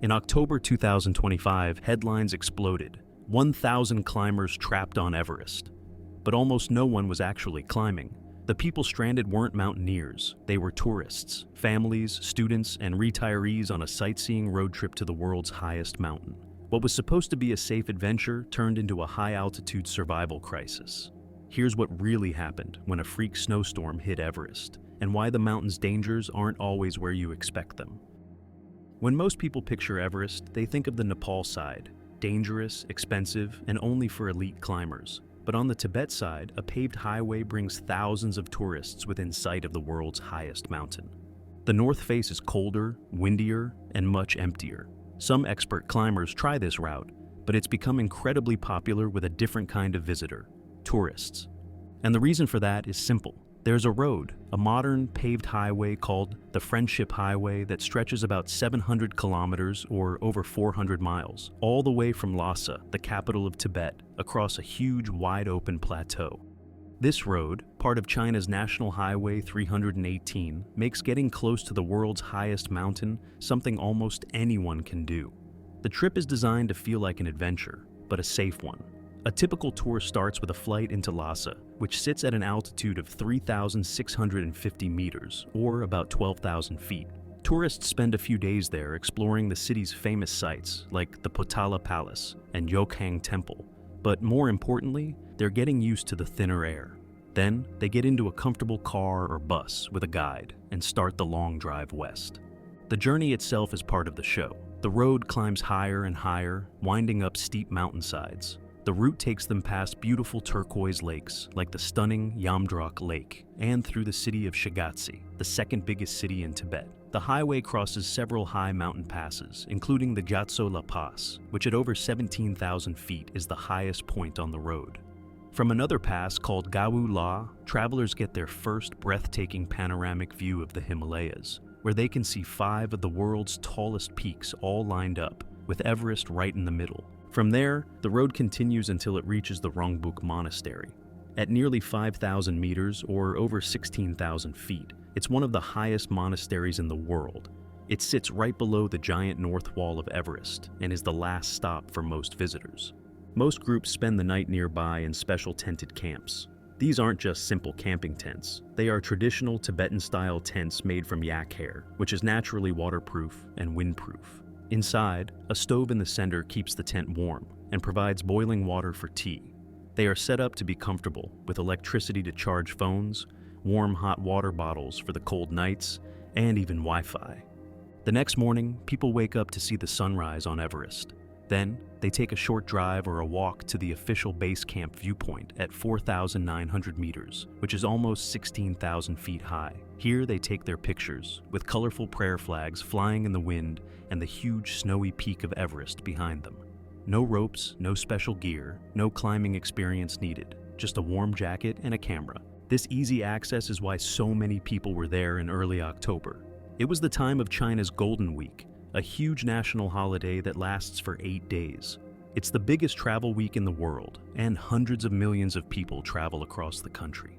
In October 2025, headlines exploded. 1,000 climbers trapped on Everest. But almost no one was actually climbing. The people stranded weren't mountaineers. They were tourists, families, students, and retirees on a sightseeing road trip to the world's highest mountain. What was supposed to be a safe adventure turned into a high-altitude survival crisis. Here's what really happened when a freak snowstorm hit Everest, and why the mountain's dangers aren't always where you expect them. When most people picture Everest, they think of the Nepal side, dangerous, expensive, and only for elite climbers. But on the Tibet side, a paved highway brings thousands of tourists within sight of the world's highest mountain. The north face is colder, windier, and much emptier. Some expert climbers try this route, but it's become incredibly popular with a different kind of visitor: tourists. And the reason for that is simple. There's a road, a modern paved highway called the Friendship Highway that stretches about 700 kilometers or over 400 miles, all the way from Lhasa, the capital of Tibet, across a huge wide-open plateau. This road, part of China's National Highway 318, makes getting close to the world's highest mountain something almost anyone can do. The trip is designed to feel like an adventure, but a safe one. A typical tour starts with a flight into Lhasa, which sits at an altitude of 3,650 meters, or about 12,000 feet. Tourists spend a few days there exploring the city's famous sites, like the Potala Palace and Yokhang Temple. But more importantly, they're getting used to the thinner air. Then, they get into a comfortable car or bus with a guide and start the long drive west. The journey itself is part of the show. The road climbs higher and higher, winding up steep mountainsides. The route takes them past beautiful turquoise lakes like the stunning Yamdrok Lake and through the city of Shagatsi, the second biggest city in Tibet. The highway crosses several high mountain passes, including the Gyatso La Pass, which at over 17,000 feet is the highest point on the road. From another pass called Gawu La, travelers get their first breathtaking panoramic view of the Himalayas, where they can see 5 of the world's tallest peaks all lined up, with Everest right in the middle. From there, the road continues until it reaches the Rongbuk Monastery. At nearly 5,000 meters, or over 16,000 feet, it's one of the highest monasteries in the world. It sits right below the giant north wall of Everest and is the last stop for most visitors. Most groups spend the night nearby in special tented camps. These aren't just simple camping tents. They are traditional Tibetan-style tents made from yak hair, which is naturally waterproof and windproof. Inside, a stove in the center keeps the tent warm and provides boiling water for tea. They are set up to be comfortable, with electricity to charge phones, warm hot water bottles for the cold nights, and even Wi-Fi. The next morning, people wake up to see the sunrise on Everest. Then, they take a short drive or a walk to the official base camp viewpoint at 4,900 meters, which is almost 16,000 feet high. Here they take their pictures, with colorful prayer flags flying in the wind and the huge snowy peak of Everest behind them. No ropes, no special gear, no climbing experience needed, just a warm jacket and a camera. This easy access is why so many people were there in early October. It was the time of China's Golden Week, a huge national holiday that lasts for 8 days. It's the biggest travel week in the world, and hundreds of millions of people travel across the country.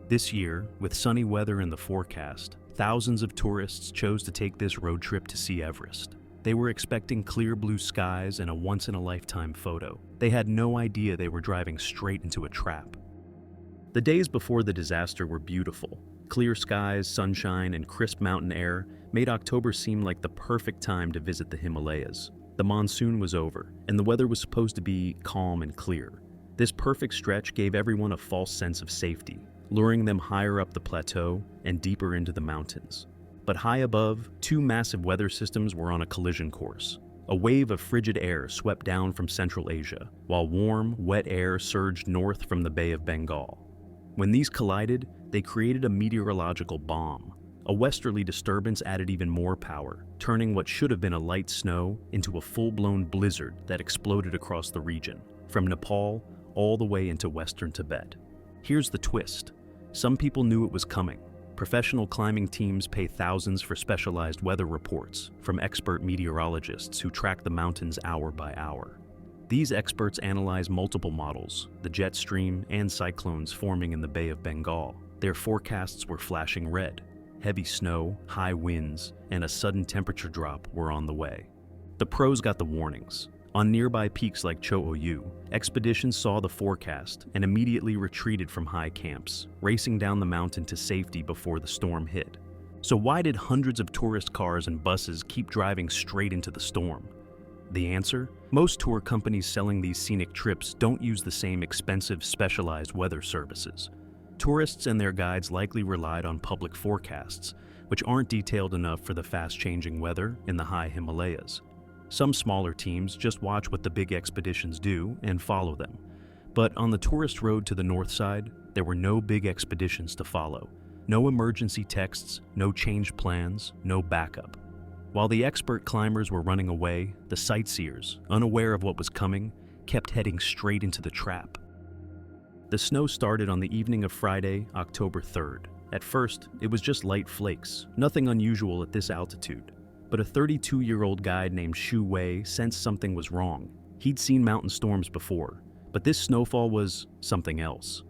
This year, with sunny weather in the forecast, thousands of tourists chose to take this road trip to see Everest. They were expecting clear blue skies and a once-in-a-lifetime photo. They had no idea they were driving straight into a trap. The days before the disaster were beautiful. Clear skies, sunshine, and crisp mountain air made October seem like the perfect time to visit the Himalayas. The monsoon was over, and the weather was supposed to be calm and clear. This perfect stretch gave everyone a false sense of safety, luring them higher up the plateau and deeper into the mountains. But high above, 2 massive weather systems were on a collision course. A wave of frigid air swept down from Central Asia, while warm, wet air surged north from the Bay of Bengal. When these collided, they created a meteorological bomb. A westerly disturbance added even more power, turning what should have been a light snow into a full-blown blizzard that exploded across the region, from Nepal all the way into western Tibet. Here's the twist. Some people knew it was coming. Professional climbing teams pay thousands for specialized weather reports from expert meteorologists who track the mountains hour by hour. These experts analyze multiple models, the jet stream and cyclones forming in the Bay of Bengal. Their forecasts were flashing red. Heavy snow, high winds, and a sudden temperature drop were on the way. The pros got the warnings. On nearby peaks like Cho-Oyu, expeditions saw the forecast and immediately retreated from high camps, racing down the mountain to safety before the storm hit. So why did hundreds of tourist cars and buses keep driving straight into the storm? The answer? Most tour companies selling these scenic trips don't use the same expensive, specialized weather services. Tourists and their guides likely relied on public forecasts, which aren't detailed enough for the fast-changing weather in the high Himalayas. Some smaller teams just watch what the big expeditions do and follow them. But on the tourist road to the north side, there were no big expeditions to follow. No emergency texts, no changed plans, no backup. While the expert climbers were running away, the sightseers, unaware of what was coming, kept heading straight into the trap. The snow started on the evening of Friday, October 3rd. At first, it was just light flakes, nothing unusual at this altitude. But a 32-year-old guide named Xu Wei sensed something was wrong. He'd seen mountain storms before, but this snowfall was something else.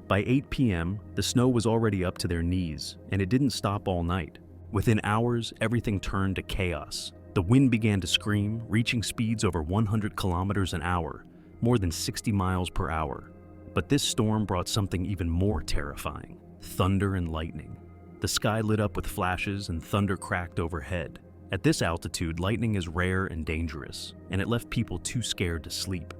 By 8 p.m., the snow was already up to their knees, and it didn't stop all night. Within hours, everything turned to chaos. The wind began to scream, reaching speeds over 100 kilometers an hour, more than 60 miles per hour. But this storm brought something even more terrifying: thunder and lightning. The sky lit up with flashes and thunder cracked overhead. At this altitude, lightning is rare and dangerous, and it left people too scared to sleep.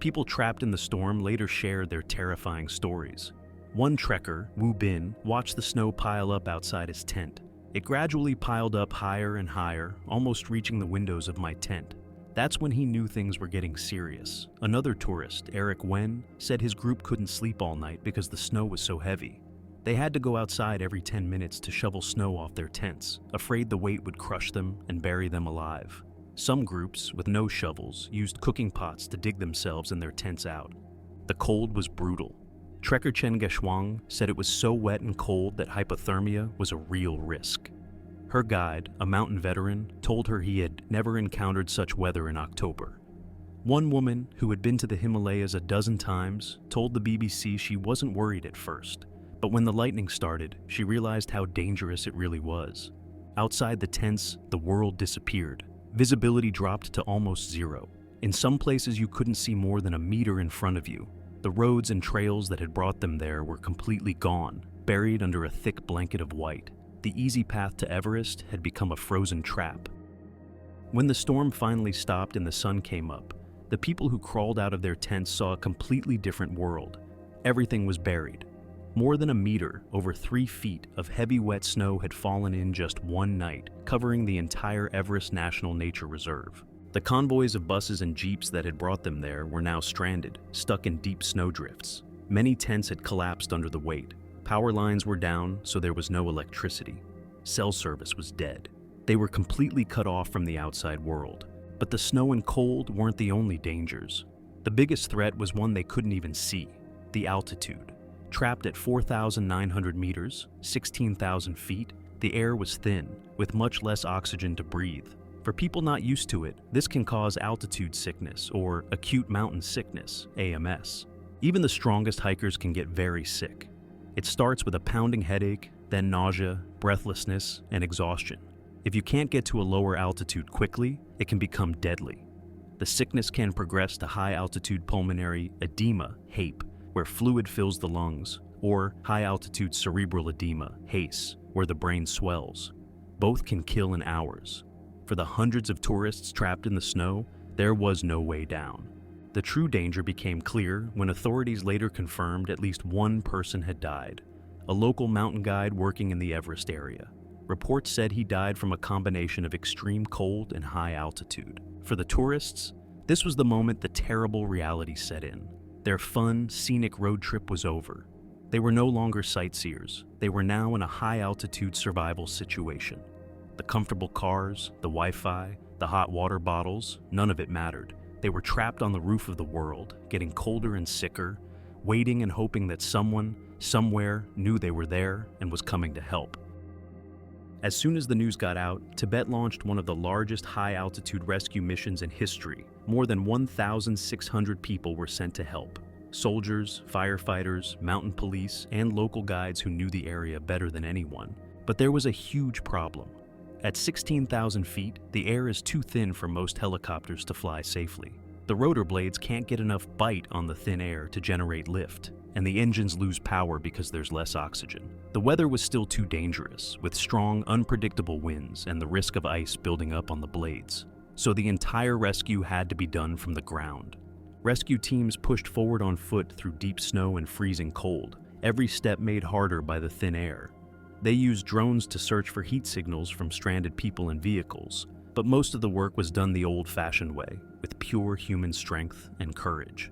People trapped in the storm later shared their terrifying stories. One trekker, Wu Bin, watched the snow pile up outside his tent. It gradually piled up higher and higher, almost reaching the windows of my tent. That's when he knew things were getting serious. Another tourist, Eric Wen, said his group couldn't sleep all night because the snow was so heavy. They had to go outside every 10 minutes to shovel snow off their tents, afraid the weight would crush them and bury them alive. Some groups, with no shovels, used cooking pots to dig themselves and their tents out. The cold was brutal. Trekker Chen Geshuang said it was so wet and cold that hypothermia was a real risk. Her guide, a mountain veteran, told her he had never encountered such weather in October. One woman, who had been to the Himalayas a dozen times, told the BBC she wasn't worried at first. But when the lightning started, she realized how dangerous it really was. Outside the tents, the world disappeared. Visibility dropped to almost zero. In some places, you couldn't see more than a meter in front of you. The roads and trails that had brought them there were completely gone, buried under a thick blanket of white. The easy path to Everest had become a frozen trap. When the storm finally stopped and the sun came up, the people who crawled out of their tents saw a completely different world. Everything was buried. More than a meter, over 3 feet, of heavy wet snow had fallen in just one night, covering the entire Everest National Nature Reserve. The convoys of buses and jeeps that had brought them there were now stranded, stuck in deep snowdrifts. Many tents had collapsed under the weight. Power lines were down, so there was no electricity. Cell service was dead. They were completely cut off from the outside world. But the snow and cold weren't the only dangers. The biggest threat was one they couldn't even see: the altitude. Trapped at 4,900 meters, 16,000 feet, the air was thin, with much less oxygen to breathe. For people not used to it, this can cause altitude sickness or acute mountain sickness, AMS. Even the strongest hikers can get very sick. It starts with a pounding headache, then nausea, breathlessness, and exhaustion. If you can't get to a lower altitude quickly, it can become deadly. The sickness can progress to high-altitude pulmonary edema, HAPE, where fluid fills the lungs, or high-altitude cerebral edema, HACE, where the brain swells. Both can kill in hours. For the hundreds of tourists trapped in the snow, there was no way down. The true danger became clear when authorities later confirmed at least one person had died, a local mountain guide working in the Everest area. Reports said he died from a combination of extreme cold and high altitude. For the tourists, this was the moment the terrible reality set in. Their fun, scenic road trip was over. They were no longer sightseers. They were now in a high-altitude survival situation. The comfortable cars, the Wi-Fi, the hot water bottles, none of it mattered. They were trapped on the roof of the world, getting colder and sicker, waiting and hoping that someone, somewhere, knew they were there and was coming to help. As soon as the news got out, Tibet launched one of the largest high-altitude rescue missions in history. More than 1,600 people were sent to help. Soldiers, firefighters, mountain police, and local guides who knew the area better than anyone. But there was a huge problem. At 16,000 feet, the air is too thin for most helicopters to fly safely. The rotor blades can't get enough bite on the thin air to generate lift, and the engines lose power because there's less oxygen. The weather was still too dangerous, with strong, unpredictable winds and the risk of ice building up on the blades. So the entire rescue had to be done from the ground. Rescue teams pushed forward on foot through deep snow and freezing cold, every step made harder by the thin air. They used drones to search for heat signals from stranded people and vehicles, but most of the work was done the old-fashioned way, with pure human strength and courage.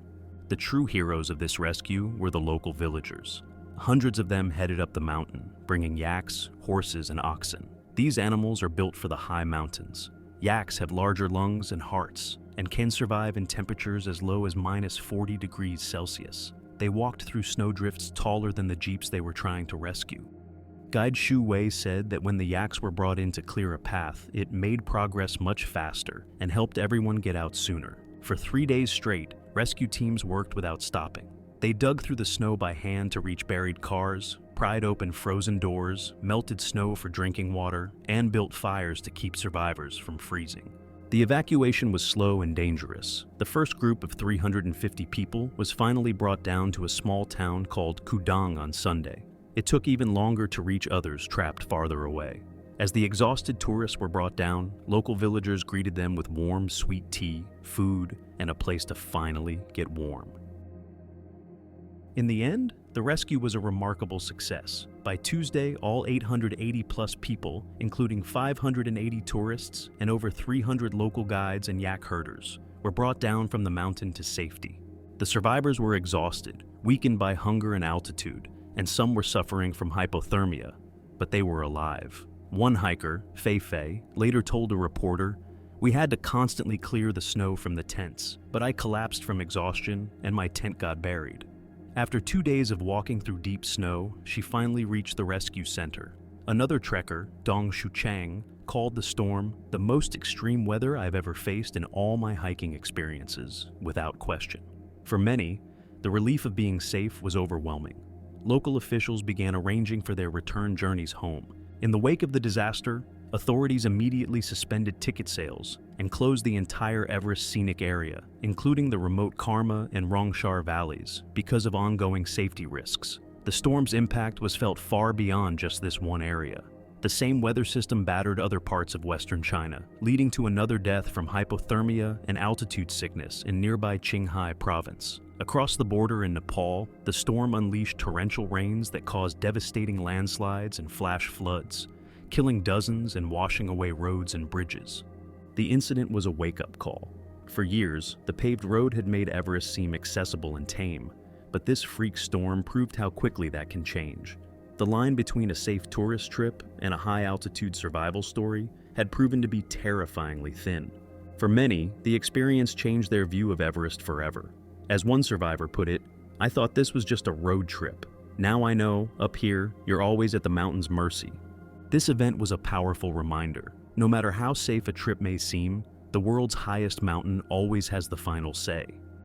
The true heroes of this rescue were the local villagers. Hundreds of them headed up the mountain, bringing yaks, horses, and oxen. These animals are built for the high mountains. Yaks have larger lungs and hearts, and can survive in temperatures as low as -40 degrees Celsius. They walked through snowdrifts taller than the jeeps they were trying to rescue. Guide Shu Wei said that when the yaks were brought in to clear a path, it made progress much faster and helped everyone get out sooner. For 3 days straight, rescue teams worked without stopping. They dug through the snow by hand to reach buried cars, pried open frozen doors, melted snow for drinking water, and built fires to keep survivors from freezing. The evacuation was slow and dangerous. The first group of 350 people was finally brought down to a small town called Kudang on Sunday. It took even longer to reach others trapped farther away. As the exhausted tourists were brought down, local villagers greeted them with warm, sweet tea, food, and a place to finally get warm. In the end, the rescue was a remarkable success. By Tuesday, all 880-plus people, including 580 tourists and over 300 local guides and yak herders, were brought down from the mountain to safety. The survivors were exhausted, weakened by hunger and altitude, and some were suffering from hypothermia, but they were alive. One hiker, Fei Fei, later told a reporter, "We had to constantly clear the snow from the tents, but I collapsed from exhaustion and my tent got buried." After 2 days of walking through deep snow, she finally reached the rescue center. Another trekker, Dong Shuchang, called the storm the most extreme weather I've ever faced in all my hiking experiences, without question. For many, the relief of being safe was overwhelming. Local officials began arranging for their return journeys home. In the wake of the disaster, authorities immediately suspended ticket sales and closed the entire Everest scenic area, including the remote Karma and Rongshar valleys, because of ongoing safety risks. The storm's impact was felt far beyond just this one area. The same weather system battered other parts of western China, leading to another death from hypothermia and altitude sickness in nearby Qinghai province. Across the border in Nepal, the storm unleashed torrential rains that caused devastating landslides and flash floods, killing dozens and washing away roads and bridges. The incident was a wake-up call. For years, the paved road had made Everest seem accessible and tame, but this freak storm proved how quickly that can change. The line between a safe tourist trip and a high-altitude survival story had proven to be terrifyingly thin. For many, the experience changed their view of Everest forever. As one survivor put it, "I thought this was just a road trip. Now I know, up here, you're always at the mountain's mercy." This event was a powerful reminder. No matter how safe a trip may seem, the world's highest mountain always has the final say.